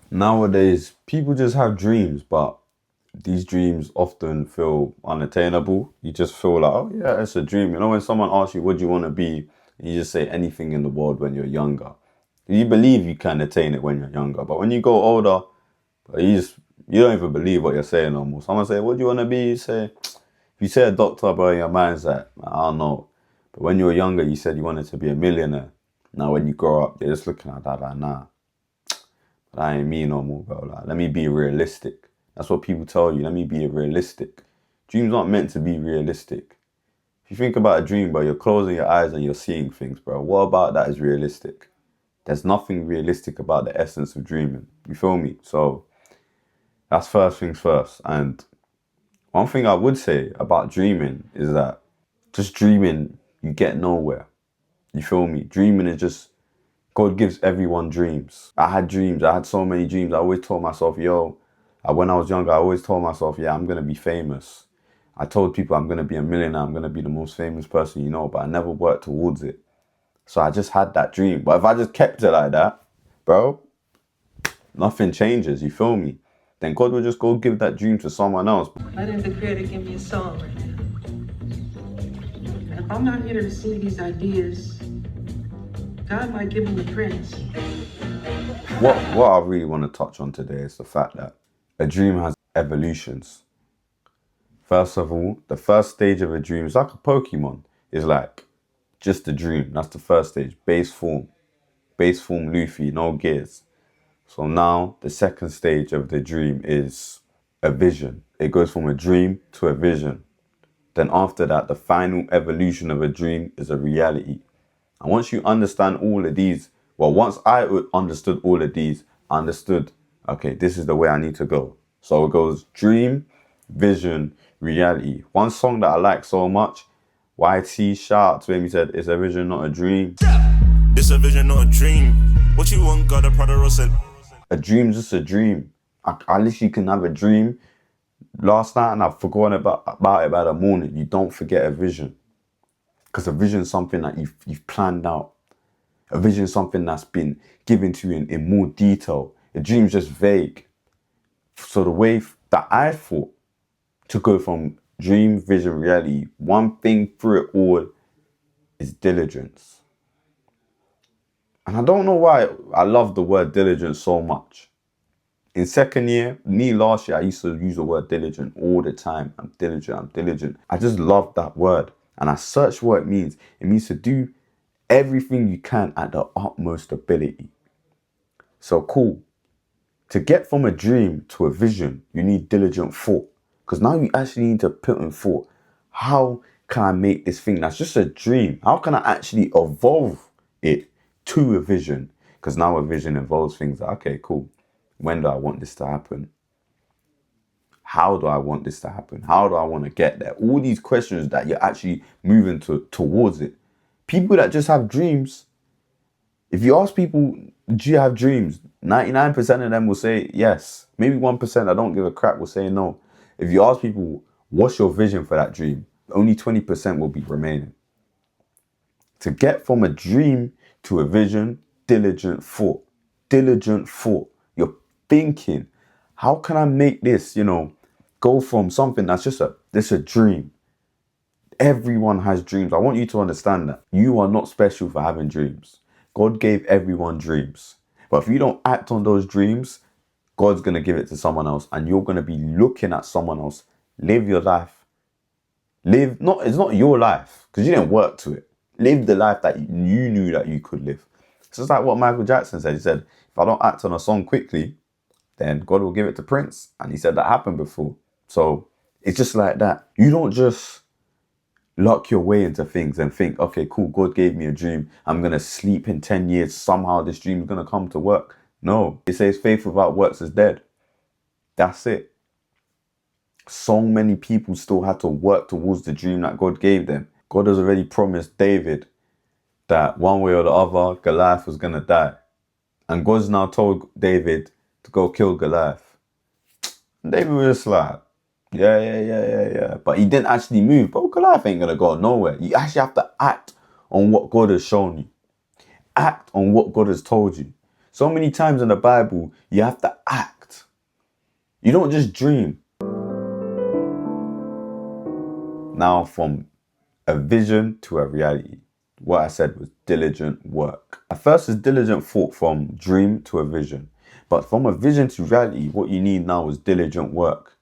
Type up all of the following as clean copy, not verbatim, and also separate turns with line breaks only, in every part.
Nowadays, people just have dreams, but these dreams often feel unattainable. You just feel like, oh yeah, it's a dream. You know, when someone asks you, what do you want to be? You just say anything in the world when you're younger. You believe you can attain it when you're younger, but when you go older, you just you don't even believe what you're saying no more. Someone say, what do you want to be? You say, if you say a doctor, bro, in your mind's like, I don't know. But when you were younger, you said you wanted to be a millionaire. Now when you grow up, they're just looking at that like, nah, that ain't me no more, bro. Like, let me be realistic. That's what people tell you. Let me be realistic. Dreams aren't meant to be realistic. If you think about a dream, bro, you're closing your eyes and you're seeing things, bro. What about that is realistic? There's nothing realistic about the essence of dreaming. You feel me? So that's first things first. And one thing I would say about dreaming is that just dreaming, you get nowhere. You feel me? Dreaming is just, God gives everyone dreams. I had dreams. I had so many dreams. I always told myself, yo, when I was younger, I always told myself, yeah, I'm going to be famous. I told people I'm going to be a millionaire. I'm going to be the most famous person you know, but I never worked towards it. So I just had that dream. But if I just kept it like that, bro, nothing changes. You feel me? Then God will just go give that dream to someone else.
Why didn't the creator give me a song right now? And if I'm not here to see these ideas, God might give me a prince.
What I really want to touch on today is the fact that a dream has evolutions. First of all, the first stage of a dream is like a Pokemon. It's like just a dream. That's the first stage. Base form. Base form Luffy, no gears. So now the second stage of the dream is a vision. It goes from a dream to a vision. Then after that, the final evolution of a dream is a reality. And once you understand all of these, well, once I understood all of these, I understood, okay, this is the way I need to go. So it goes dream, vision, reality. One song that I like so much, YT, shout out to him, he said, it's a vision, not a dream.
It's a vision, not a dream. What you want, God, a Prada said.
A dream's just a dream. I literally can have a dream last night and I've forgotten about it by the morning. You don't forget a vision. Because a vision is something that you've planned out. A vision is something that's been given to you in more detail. A dream's just vague. So the way that I thought to go from dream, vision, reality, one thing through it all is diligence. And I don't know why I love the word diligence so much. In second year, last year, I used to use the word diligent all the time. I'm diligent, I'm diligent. I just love that word. And I searched what it means. It means to do everything you can at the utmost ability. So cool. To get from a dream to a vision, you need diligent thought. Because now you actually need to put in thought, how can I make this thing that's just a dream? How can I actually evolve it to a vision? Because now a vision involves things like, okay, cool. When do I want this to happen? How do I want this to happen? How do I want to get there? All these questions that you're actually moving towards it. People that just have dreams, if you ask people, do you have dreams? 99% of them will say yes. Maybe 1%, I don't give a crap, will say no. If you ask people, what's your vision for that dream? Only 20% will be remaining. To get from a dream to a vision, diligent thought. Diligent thought. You're thinking, how can I make this, go from something that's just a dream. Everyone has dreams. I want you to understand that. You are not special for having dreams. God gave everyone dreams. But if you don't act on those dreams, God's going to give it to someone else and you're going to be looking at someone else live your life. It's not your life because you didn't work to it. Live the life that you knew that you could live. It's just like what Michael Jackson said. He said, if I don't act on a song quickly, then God will give it to Prince. And he said that happened before. So it's just like that. You don't just lock your way into things and think, okay, cool, God gave me a dream. I'm going to sleep in 10 years. Somehow this dream is going to come to work. No, it says faith without works is dead. That's it. So many people still had to work towards the dream that God gave them. God has already promised David that one way or the other, Goliath was going to die. And God's now told David to go kill Goliath. And David was just like, yeah. But he didn't actually move. But Goliath ain't going to go nowhere. You actually have to act on what God has shown you. Act on what God has told you. So many times in the Bible, you have to act. You don't just dream. Now, from a vision to a reality, what I said was diligent work. At first, it's diligent thought from dream to a vision. But from a vision to reality, what you need now is diligent work.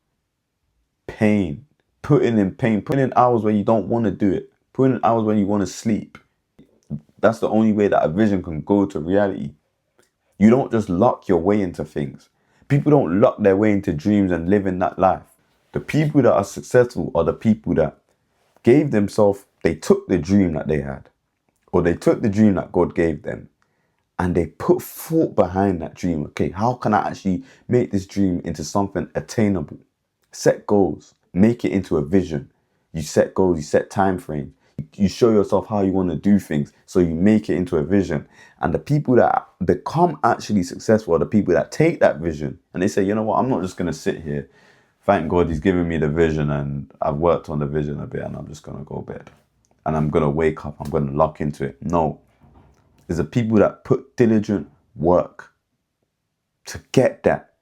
Pain. Putting in pain. Putting in hours where you don't want to do it. Putting in hours when you want to sleep. That's the only way that a vision can go to reality. You don't just luck your way into things. People don't luck their way into dreams and live in that life. The people that are successful are the people that gave themselves, they took the dream that they had, or they took the dream that God gave them, and they put thought behind that dream. Okay, how can I actually make this dream into something attainable? Set goals, make it into a vision. You set goals, you set time frames. You show yourself how you want to do things, so you make it into a vision. And the people that become actually successful are the people that take that vision and they say, you know what, I'm not just going to sit here. Thank God he's given me the vision and I've worked on the vision a bit and I'm just going to go bed. And I'm going to wake up, I'm going to lock into it. No. There's the people that put diligent work to get that.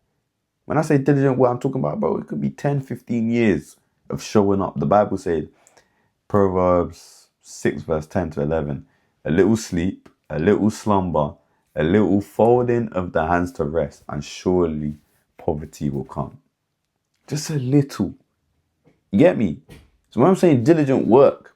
When I say diligent work, I'm talking about, bro, it could be 10, 15 years of showing up. The Bible said, Proverbs 6 verse 10 to 11, a little sleep, a little slumber, a little folding of the hands to rest, and surely poverty will come. Just a little. You get me? So when I'm saying diligent work,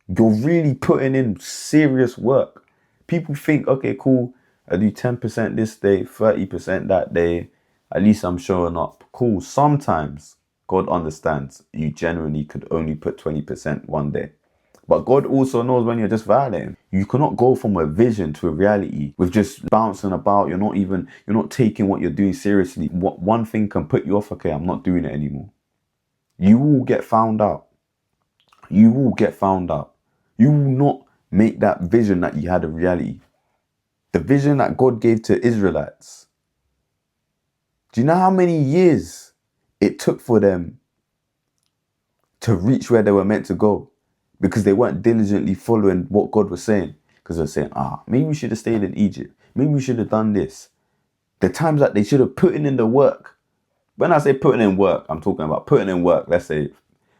you're really putting in serious work. People think, okay, cool, I do 10% this day, 30% that day, at least I'm showing up. Cool. Sometimes God understands you genuinely could only put 20% one day. But God also knows when you're just violating. You cannot go from a vision to a reality with just bouncing about. You're not taking what you're doing seriously. What one thing can put you off, okay, I'm not doing it anymore. You will get found out. You will get found out. You will not make that vision that you had a reality. The vision that God gave to Israelites. Do you know how many years it took for them to reach where they were meant to go? Because they weren't diligently following what God was saying. Because they're saying, maybe we should have stayed in Egypt. Maybe we should have done this. The times that they should have put in the work. When I say putting in work, I'm talking about putting in work. Let's say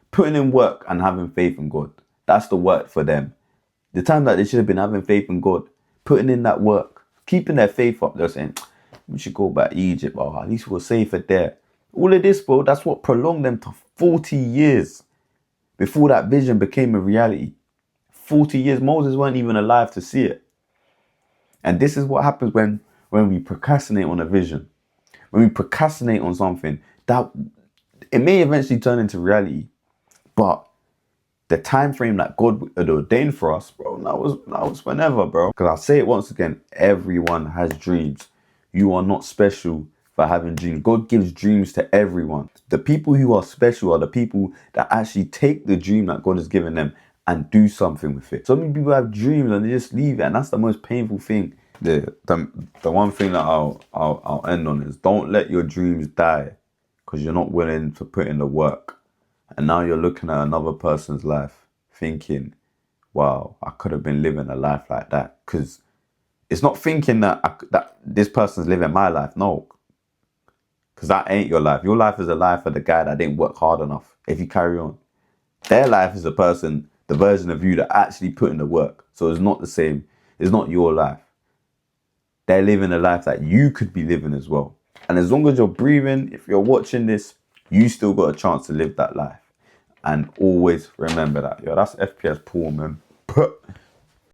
putting in work and having faith in God. That's the work for them. The time that they should have been having faith in God, putting in that work, keeping their faith up. They're saying, we should go back to Egypt. At least we're safer there. All of this, bro, that's what prolonged them to 40 years. Before that vision became a reality. 40 years, Moses weren't even alive to see it. And this is what happens when we procrastinate on a vision. When we procrastinate on something, that it may eventually turn into reality. But the time frame that God had ordained for us, bro, that was whenever, bro. Because I'll say it once again, everyone has dreams. You are not special for having dreams. God gives dreams to everyone. The people who are special are the people that actually take the dream that God has given them and do something with it. So many people have dreams and they just leave it, and that's the most painful thing. The one thing that I'll end on is, don't let your dreams die because you're not willing to put in the work. And now you're looking at another person's life thinking, wow, I could have been living a life like that. Because it's not thinking that this person's living my life. No. Because that ain't your life. Your life is a life of the guy that didn't work hard enough. If you carry on. Their life is a person, the version of you that actually put in the work. So it's not the same. It's not your life. They're living a life that you could be living as well. And as long as you're breathing, if you're watching this, you still got a chance to live that life. And always remember that. Yo, that's FPS Paul, man.